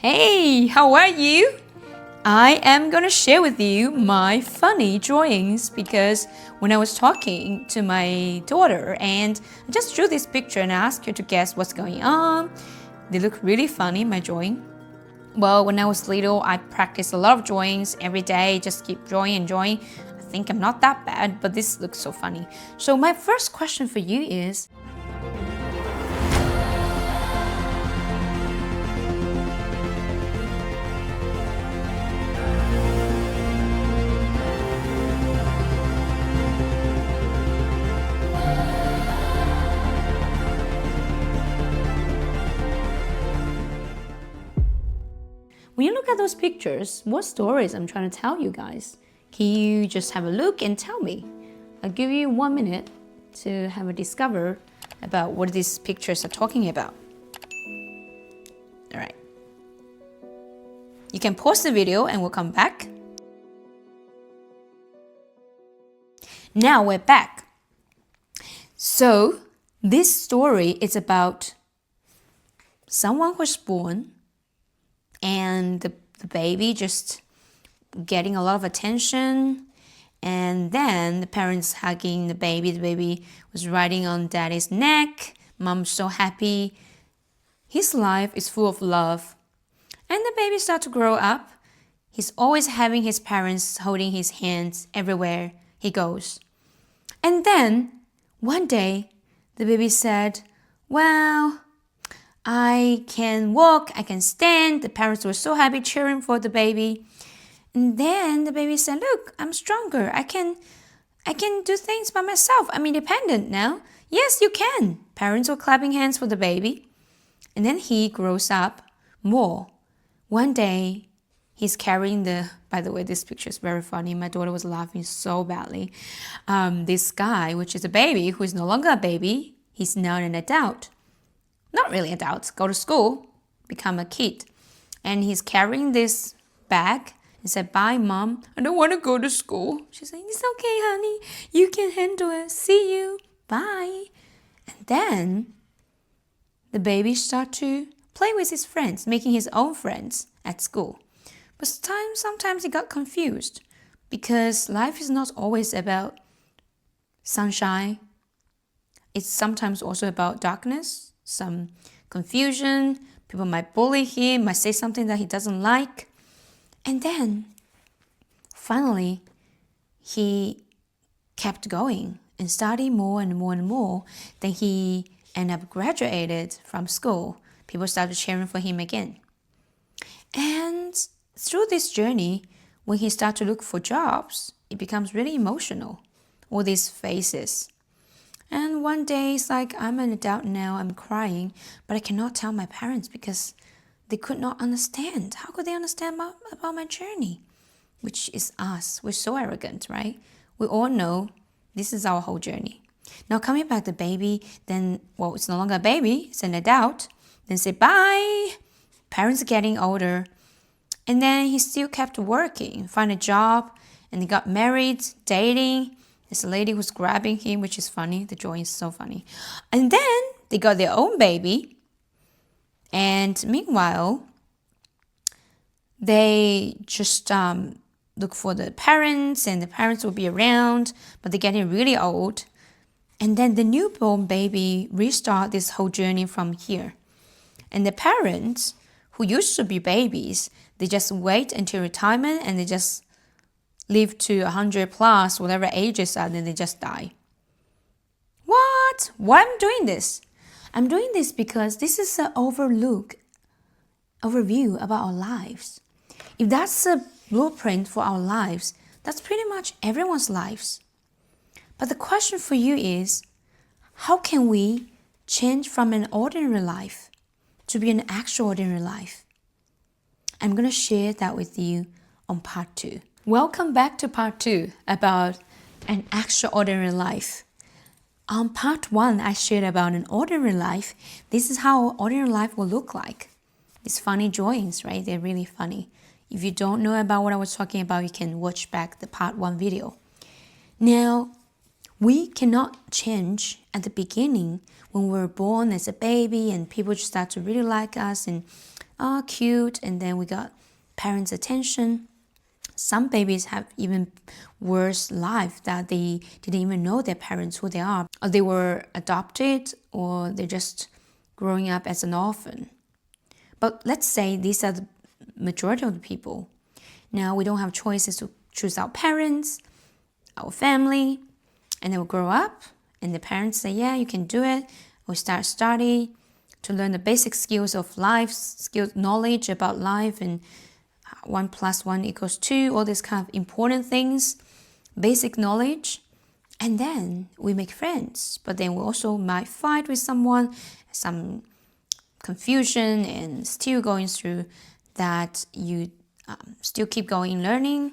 Hey, how are you? I am gonna share with you my funny drawings because when I was talking to my daughter and I just drew this picture and asked her to guess what's going on. They look really funny, my drawing. Well, when I was little, I practiced a lot of drawings every day, just keep drawing and drawing. I think I'm not that bad, but this looks so funny. So my first question for you is, when you look at those pictures, what stories I'm trying to tell you guys? Can you just have a look and tell me? I'll give you 1 minute to have a discover about what these pictures are talking about. All right. You can pause the video and we'll come back. Now we're back. So this story is about someone who's born and the baby just getting a lot of attention, and then the parents hugging the baby was riding on daddy's neck, mom's so happy. His life is full of love, and the baby starts to grow up. He's always having his parents holding his hands everywhere he goes. And then one day the baby said, well, I can walk, I can stand. The parents were so happy cheering for the baby. And then the baby said, look, I'm stronger. I can do things by myself. I'm independent now. Yes, you can. Parents were clapping hands for the baby. And then he grows up more. One day, he's carrying by the way, this picture is very funny. My daughter was laughing so badly. This guy, which is a baby, who is no longer a baby, he's now an adult. Not really adults, go to school, become a kid. And he's carrying this bag and said, bye, mom, I don't want to go to school. She's saying, it's okay, honey, you can handle it, see you, bye. And then the baby started to play with his friends, making his own friends at school. But sometimes he got confused because life is not always about sunshine. It's sometimes also about darkness, some confusion. People might bully him, might say something that he doesn't like. And then finally, he kept going and studied more and more and more. Then he ended up graduated from school. People started cheering for him again. And through this journey, when he started to look for jobs, it becomes really emotional, all these faces. And one day it's like, I'm an adult now, I'm crying, but I cannot tell my parents because they could not understand. How could they understand about my journey? Which is us. We're so arrogant, right? We all know this is our whole journey. Now coming back to baby, then, well, it's no longer a baby, it's an adult. Then say bye. Parents are getting older. And then he still kept working, find a job, and he got married, dating. There's a lady who's grabbing him, which is funny. The drawing is so funny. And then they got their own baby. And meanwhile, they just look for the parents, and the parents will be around, but they're getting really old. And then the newborn baby restart this whole journey from here. And the parents, who used to be babies, they just wait until retirement and they just live to 100 plus, whatever ages are, then they just die. What? Why am I doing this? I'm doing this because this is an overview about our lives. If that's a blueprint for our lives, that's pretty much everyone's lives. But the question for you is, how can we change from an ordinary life to be an extraordinary life? I'm going to share that with you on part 2. Welcome back to part 2 about an extraordinary life. On part 1, I shared about an ordinary life. This is how ordinary life will look like. These funny drawings, right? They're really funny. If you don't know about what I was talking about, you can watch back the part 1 video. Now, we cannot change at the beginning when we're born as a baby and people just start to really like us and cute, and then we got parents' attention. Some babies have even worse life that they didn't even know their parents, who they are. Or they were adopted, or they're just growing up as an orphan. But let's say these are the majority of the people. Now we don't have choices to choose our parents, our family, and they will grow up, and the parents say, yeah, you can do it. We start study to learn the basic skills of life, skills, knowledge about life, and 1 + 1 = 2, all these kind of important things, basic knowledge. And then we make friends, but then we also might fight with someone, some confusion, and still going through that. You still keep going learning.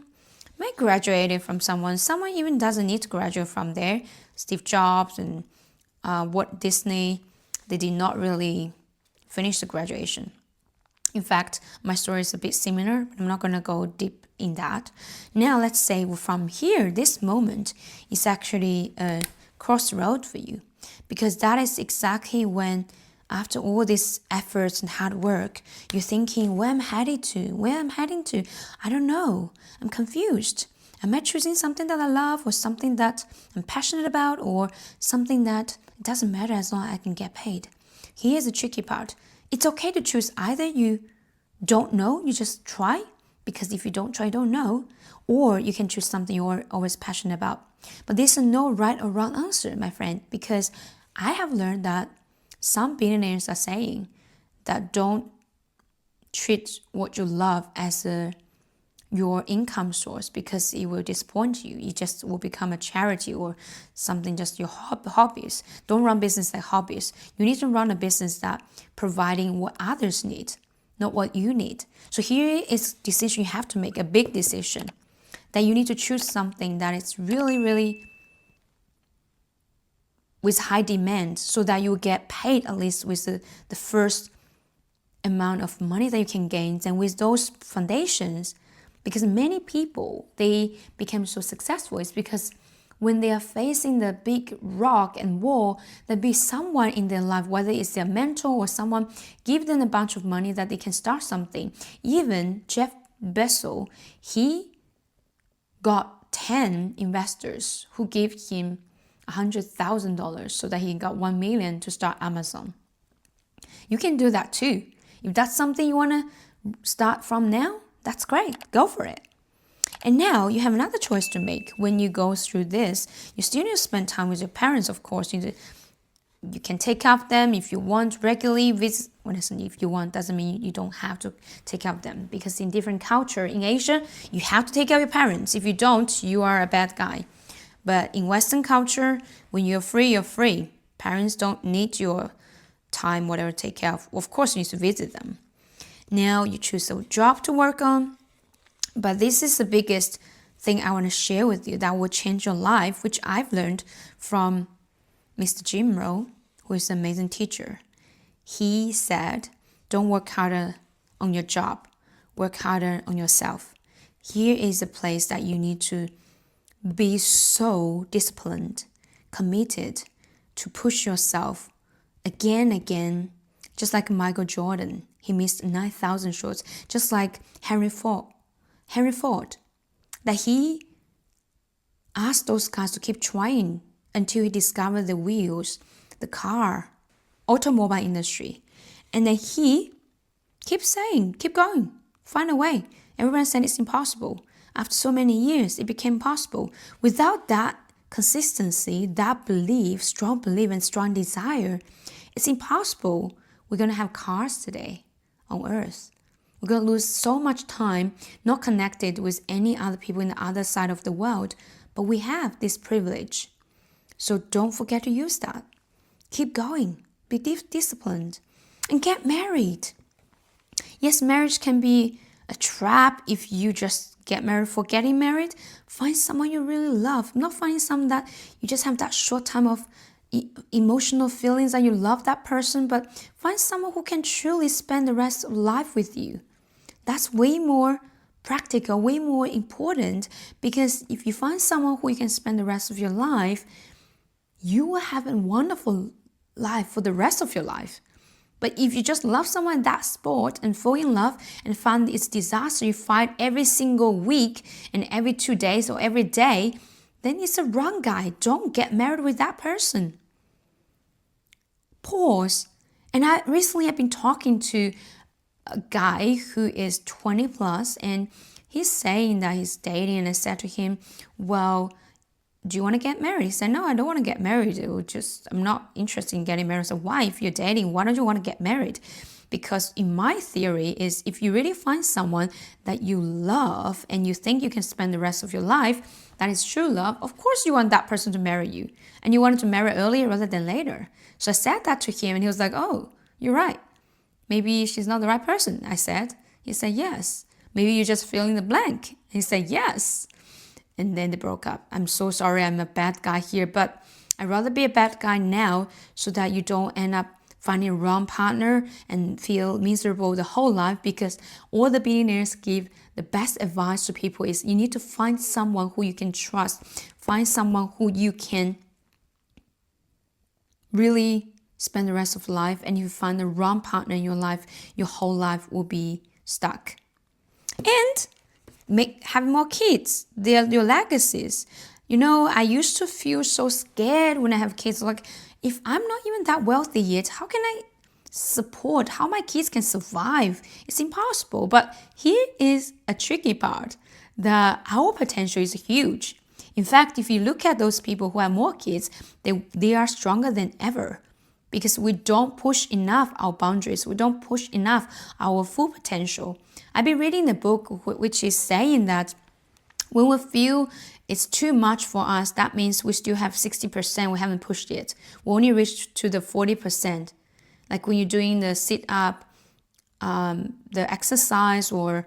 Might graduate from someone even doesn't need to graduate from there. Steve Jobs and Walt Disney, they did not really finish the graduation. In fact, my story is a bit similar, but I'm not going to go deep in that. Now, let's say from here, this moment is actually a crossroad for you, because that is exactly when, after all these efforts and hard work, you're thinking, where I'm heading to? I don't know. I'm confused. Am I choosing something that I love, or something that I'm passionate about, or something that it doesn't matter as long as I can get paid? Here's the tricky part. It's okay to choose either you don't know, you just try, because if you don't try, you don't know, or you can choose something you're always passionate about. But there's no right or wrong answer, my friend, because I have learned that some billionaires are saying that don't treat what you love as your income source, because it will disappoint you. It just will become a charity or something, just your hobbies. Don't run business like hobbies. You need to run a business that providing what others need, not what you need. So here is a decision you have to make, a big decision, that you need to choose something that is really, really with high demand, so that you get paid at least with the first amount of money that you can gain. And with those foundations, because many people, they become so successful, it's because when they are facing the big rock and wall, there'll be someone in their life, whether it's their mentor or someone, give them a bunch of money that they can start something. Even Jeff Bezos, he got 10 investors who gave him $100,000 so that he got 1 million to start Amazon. You can do that too. If that's something you want to start from now, that's great. Go for it. And now you have another choice to make. When you go through this, you still need to spend time with your parents, of course. You can take care of them if you want regularly. If you want, doesn't mean you don't have to take care of them. Because in different culture, in Asia, you have to take care of your parents. If you don't, you are a bad guy. But in Western culture, when you're free, you're free. Parents don't need your time, whatever, to take care of. Of course, you need to visit them. Now you choose a job to work on. But this is the biggest thing I want to share with you that will change your life, which I've learned from Mr. Jim Rohn, who is an amazing teacher. He said, don't work harder on your job. Work harder on yourself. Here is a place that you need to be so disciplined, committed to push yourself again and again, just like Michael Jordan. He missed 9,000 shots, just like Henry Ford, that he asked those guys to keep trying until he discovered the wheels, the car, automobile industry. And then he keeps saying, keep going, find a way. Everyone said it's impossible. After so many years, it became possible. Without that consistency, that belief, strong belief and strong desire, it's impossible. We're going to have cars today on Earth. We're going to lose so much time not connected with any other people in the other side of the world. But we have this privilege. So don't forget to use that. Keep going. Be disciplined. And get married. Yes, marriage can be a trap if you just get married for getting married. Find someone you really love. Not finding someone that you just have that short time of emotional feelings that you love that person, but find someone who can truly spend the rest of life with you. That's way more practical, way more important, because if you find someone who you can spend the rest of your life, you will have a wonderful life for the rest of your life. But if you just love someone in that sport and fall in love and find it's disaster, you fight every single week and every 2 days or every day, then it's a wrong guy. Don't get married with that person. Pause. And I recently have been talking to a guy who is 20 plus, and he's saying that he's dating, and I said to him, well, do you want to get married? He said, no, I don't want to get married. I'm not interested in getting married. So why? If you're dating, why don't you want to get married? Because in my theory is if you really find someone that you love and you think you can spend the rest of your life, that is true love, of course you want that person to marry you. And you wanted to marry earlier rather than later. So I said that to him and he was like, oh, you're right. Maybe she's not the right person, I said. He said, yes. Maybe you're just filling the blank. He said, yes. And then they broke up. I'm so sorry I'm a bad guy here, but I'd rather be a bad guy now so that you don't end up finding a wrong partner and feel miserable the whole life, because all the billionaires give the best advice to people is you need to find someone who you can trust. Find someone who you can really spend the rest of life, and if you find the wrong partner in your life, your whole life will be stuck. And have more kids. They are your legacies. You know, I used to feel so scared when I have kids. Like, if I'm not even that wealthy yet, how can I support, how my kids can survive? It's impossible. But here is a tricky part. Our potential is huge. In fact, if you look at those people who have more kids, they are stronger than ever. Because we don't push enough our boundaries. We don't push enough our full potential. I've been reading the book which is saying that when we feel it's too much for us, that means we still have 60%, we haven't pushed it. We only reached to the 40%. Like when you're doing the sit-up, the exercise or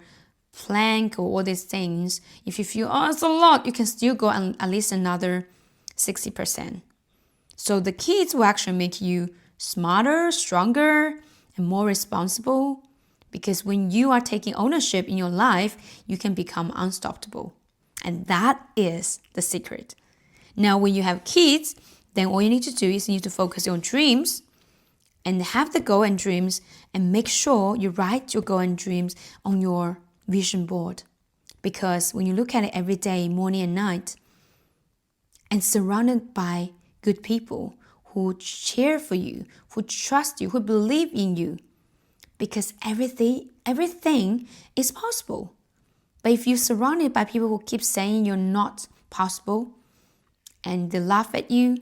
plank or all these things, if you feel, oh, it's a lot, you can still go at least another 60%. So the kids will actually make you smarter, stronger, and more responsible. Because when you are taking ownership in your life, you can become unstoppable. And that is the secret. Now, when you have kids, then all you need to do is you need to focus on dreams and have the goal and dreams, and make sure you write your goal and dreams on your vision board. Because when you look at it every day, morning and night, and surrounded by good people who cheer for you, who trust you, who believe in you, because everything is possible. But if you're surrounded by people who keep saying you're not possible and they laugh at you,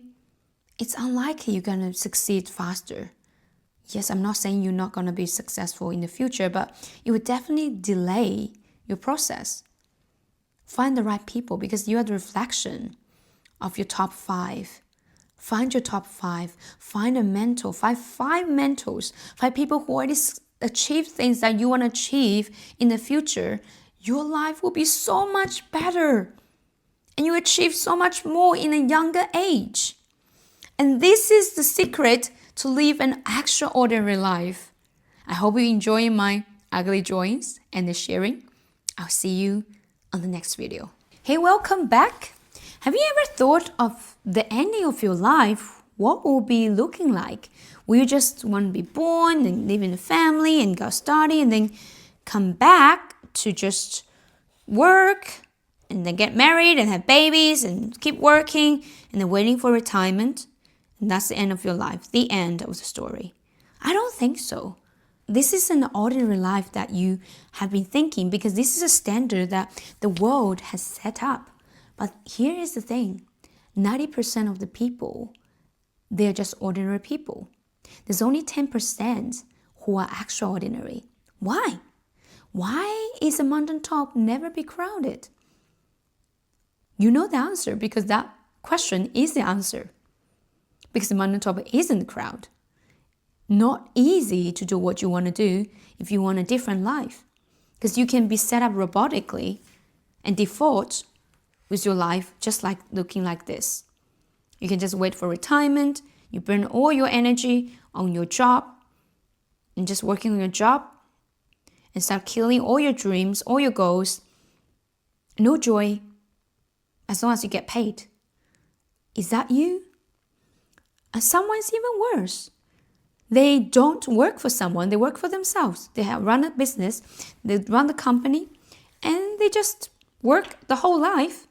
it's unlikely you're going to succeed faster. Yes, I'm not saying you're not going to be successful in the future, but it would definitely delay your process. Find the right people, because you are the reflection of your top 5. Find your top 5. Find a mentor. Find 5 mentors. 5 people who already achieve things that you want to achieve in the future. Your life will be so much better. And you achieve so much more in a younger age. And this is the secret to live an extraordinary life. I hope you enjoy my ugly drawings and the sharing. I'll see you on the next video. Hey, welcome back. Have you ever thought of the ending of your life? What will be looking like? Will you just want to be born and live in a family and go study and then come back to just work and then get married and have babies and keep working and then waiting for retirement? And that's the end of your life, the end of the story. I don't think so. This is an ordinary life that you have been thinking, because this is a standard that the world has set up. But here is the thing. 90% of the people, they're just ordinary people. There's only 10% who are extraordinary. Why? Why is a mountaintop never be crowded? You know the answer, because that question is the answer. Because the mountaintop isn't the crowd. Not easy to do what you want to do if you want a different life. Because you can be set up robotically and default with your life just like looking like this. You can just wait for retirement. You burn all your energy on your job and just working on your job and start killing all your dreams, all your goals. No joy as long as you get paid. Is that you? And someone's even worse. They don't work for someone, they work for themselves. They have run a business, they run the company, and they just work the whole life.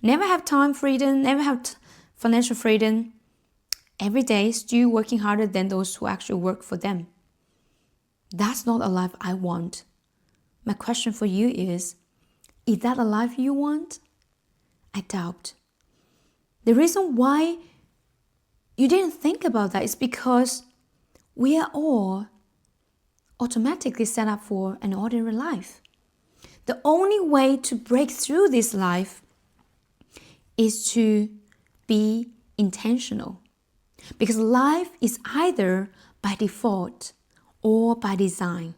Never have time freedom, never have financial freedom. Every day still working harder than those who actually work for them. That's not a life I want. My question for you is that a life you want? I doubt. The reason why you didn't think about that is because we are all automatically set up for an ordinary life. The only way to break through this life is to be intentional. Because life is either by default or by design.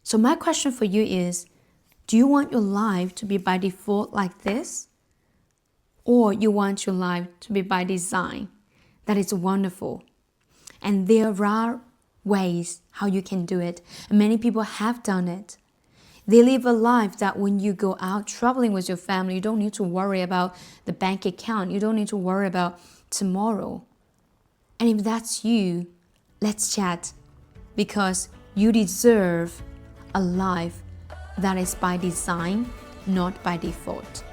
So my question for you is, do you want your life to be by default like this? Or you want your life to be by design? That is wonderful. And there are ways how you can do it. And many people have done it. They live a life that when you go out traveling with your family, you don't need to worry about the bank account. You don't need to worry about tomorrow. And if that's you, let's chat, because you deserve a life that is by design, not by default.